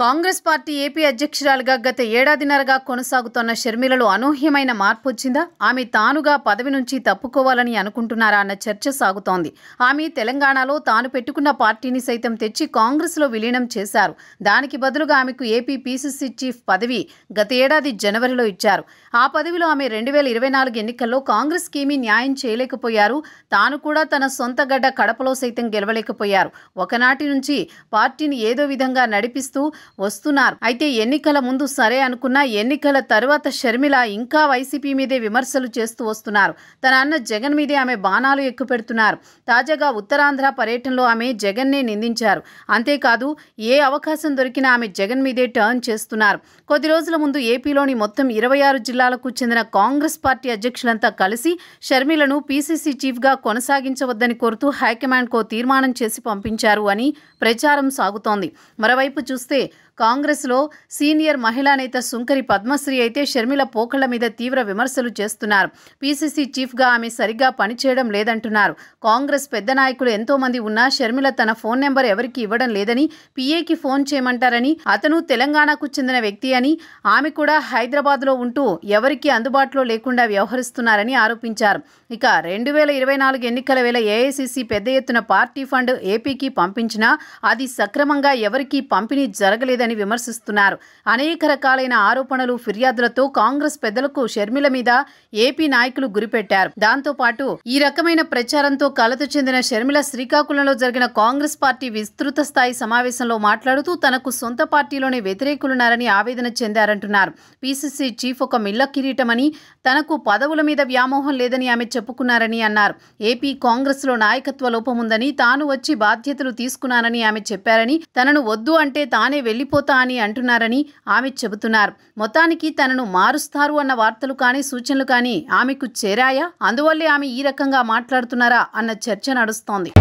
Congress party AP అధ్యక్షురాలుగా గత ఏడాదిన్నరగా కొనసాగుతున్న షర్మిలలో అనూహ్యమైన మార్పు వచ్చిందా? ఆమె తానుగా పదవి నుంచి తప్పుకోవాలని అనుకుంటున్నారా అన్న చర్చ సాగుతోంది. ఆమె తెలంగాణలో తాను పెట్టుకున్న పార్టీని సైతం తెచ్చి కాంగ్రెస్లో విలీనం చేశారు. దానికి బదులుగా ఆమెకు ఏపీ పీసీసీ చీఫ్ పదవి గత ఏడాది జనవరిలో ఇచ్చారు. ఆ పదవిలో ఆమె 2024 ఎన్నికల్లో కాంగ్రెస్కి ఏమీ న్యాయం చేయలేకపోయారు. తాను కూడా తన సొంత గడ్డ కడపలో సైతం గెలవలేకపోయారు. ఒకనాటి నుంచి పార్టీని ఏదో విధంగా నడిపిస్తూ వస్తున్నారు. అయితే ఎన్నికల ముందు సరే అనుకున్నా ఎన్నికల తరువాత షర్మిల ఇంకా వైసీపీ మీదే విమర్శలు చేస్తూ వస్తున్నారు. తన అన్న జగన్ మీదే ఆమె బాణాలు ఎక్కుపెడుతున్నారు. తాజాగా ఉత్తరాంధ్ర పర్యటనలో ఆమె జగన్నే నిందించారు. అంతేకాదు ఏ అవకాశం దొరికినా ఆమె జగన్ మీదే టర్న్ చేస్తున్నారు. కొద్ది రోజుల ముందు ఏపీలోని మొత్తం 26 జిల్లాలకు చెందిన కాంగ్రెస్ పార్టీ అధ్యక్షులంతా కలిసి షర్మిలను పీసీసీ చీఫ్గా కొనసాగించవద్దని కోరుతూ హైకమాండ్కో తీర్మానం చేసి పంపించారు అని ప్రచారం సాగుతోంది. మరోవైపు చూస్తే కాంగ్రెస్లో సీనియర్ మహిళా నేత సుంకరి పద్మశ్రీ అయితే షర్మిల పోకళ్ల మీద తీవ్ర విమర్శలు చేస్తున్నారు. పీసీసీ చీఫ్గా ఆమె సరిగ్గా పనిచేయడం లేదంటున్నారు. కాంగ్రెస్ పెద్ద నాయకులు ఎంతో మంది ఉన్నా షర్మిల తన ఫోన్ నెంబర్ ఎవరికి ఇవ్వడం లేదని, పీఏకి ఫోన్ చేయమంటారని, అతను తెలంగాణకు చెందిన వ్యక్తి అని, ఆమె కూడా హైదరాబాద్లో ఉంటూ ఎవరికి అందుబాటులో లేకుండా వ్యవహరిస్తున్నారని ఆరోపించారు. ఇక 2024 ఎన్నికల వేళ ఏఐసీసీ పెద్ద ఎత్తున పార్టీ ఫండ్ ఏపీకి పంపించినా అది సక్రమంగా ఎవరికీ పంపిణీ జరగలేదని విమర్శిస్తున్నారు. అనేక రకాలైన ఆరోపణలు, ఫిర్యాదులతో కాంగ్రెస్ పెద్దలకు షర్మిల మీద ఏపీ నాయకులు గురిపెట్టారు. దాంతో పాటు ఈ రకమైన ప్రచారంతో కలత చెందిన షర్మిల శ్రీకాకుళంలో జరిగిన కాంగ్రెస్ పార్టీ విస్తృత స్థాయి సమావేశంలో మాట్లాడుతూ తనకు సొంత పార్టీలోనే వ్యతిరేకులున్నారని ఆవేదన చెందారంటున్నారు. పీసీసీ చీఫ్ ఒక మిల్ల కిరీటమని, తనకు పదవుల మీద వ్యామోహం లేదని ఆమె చెప్పుకున్నారని అన్నారు. ఏపీ కాంగ్రెస్లో నాయకత్వ లోపముందని, తాను వచ్చి బాధ్యతలు తీసుకున్నానని ఆమె చెప్పారని, తనను వద్దు అంటే తానే వెళ్లిపోతా అని అంటున్నారని ఆమె చెబుతున్నారు. మొత్తానికి తనను మారుస్తారు అన్న వార్తలు కానీ సూచనలు కానీ ఆమెకు చేరాయా? అందువల్లే ఆమె ఈ రకంగా మాట్లాడుతున్నారా అన్న చర్చ నడుస్తోంది.